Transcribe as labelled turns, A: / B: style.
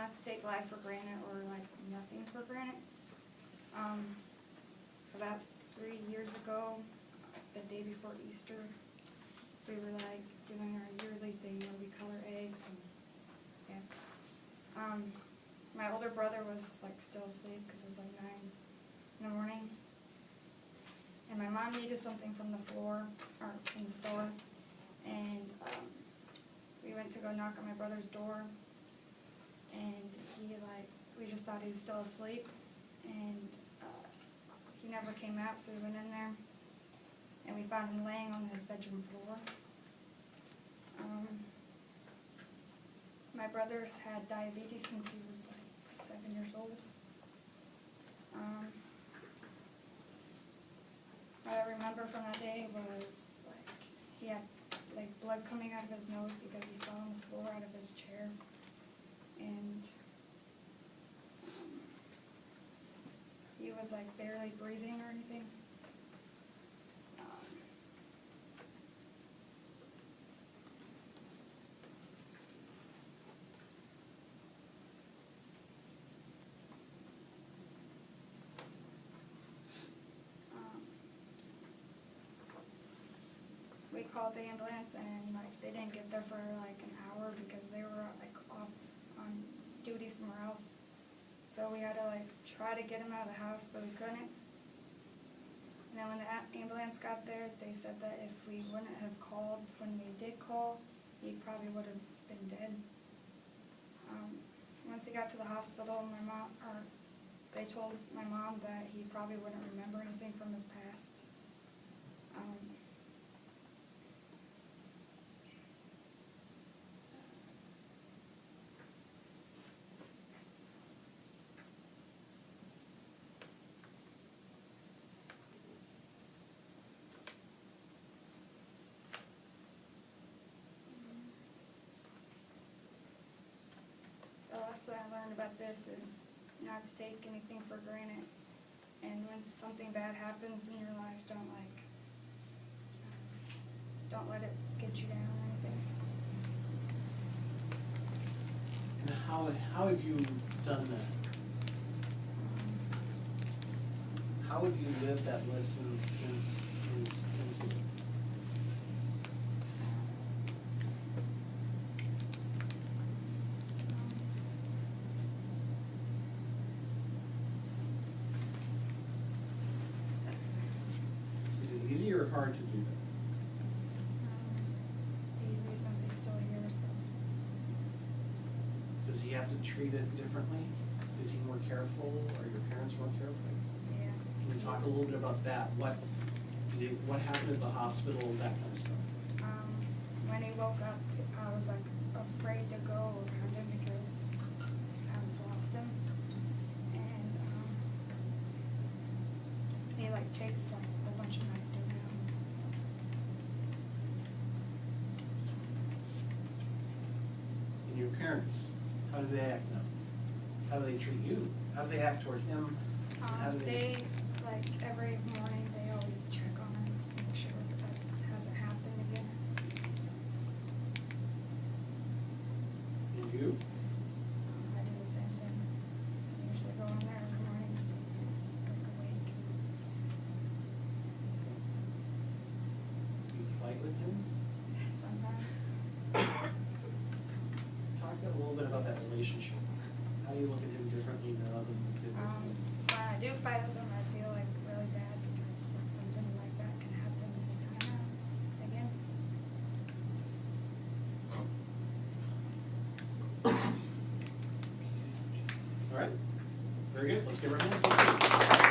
A: not to take life for granted or like nothing for granted. About 3 years ago, the day before Easter, we were like doing our yearly thing where we color eggs and yeah. My older brother was like still asleep because it was like 9 in the morning, and my mom needed something from the floor or from the store, and we went to go knock on my brother's door, and we just thought he was still asleep, and he never came out, so we went in there, and we found him laying on his bedroom floor. My brother's had diabetes since he was like 7 years old. What I remember from that day was like he had like blood coming out of his nose because he fell on the floor out of his chair, and he was like barely breathing or anything. We called the ambulance, and like they didn't get there for like an hour because they were like off on duty somewhere else. So we had to like try to get him out of the house, but we couldn't. And then when the ambulance got there, they said that if we wouldn't have called when we did call, he probably would have been dead. Once he got to the hospital, they told my mom that he probably wouldn't remember anything from his past. The last thing I learned about this is not to take anything for granted, and when something bad happens in your life, don't let it get you down or anything.
B: And how have you done that? How have you lived that lesson since his incident? Is it easy or hard to do that?
A: It's easy since he's still here, so.
B: Does he have to treat it differently? Is he more careful? Are your parents more careful?
A: Yeah.
B: Can we talk a little bit about that? What happened at the hospital, that kind of stuff?
A: When he woke up, I was like afraid to go around him because I was lost him. And he like takes like a bunch of medicine now.
B: And your parents, how do they act now? How do they treat you? How do they act toward him? How do
A: They like every morning they always check on him to make sure that hasn't happened again.
B: And you?
A: I do the same thing. I usually go in there every morning to see if he's like awake.
B: Do you fight with him?
A: Sometimes.
B: Talk a little bit about that relationship. How do you look at him differently now than you did before?
A: When I do fight with him, I feel like really bad because like something like that can happen anytime now again.
B: All right, very good. Let's give her a hand.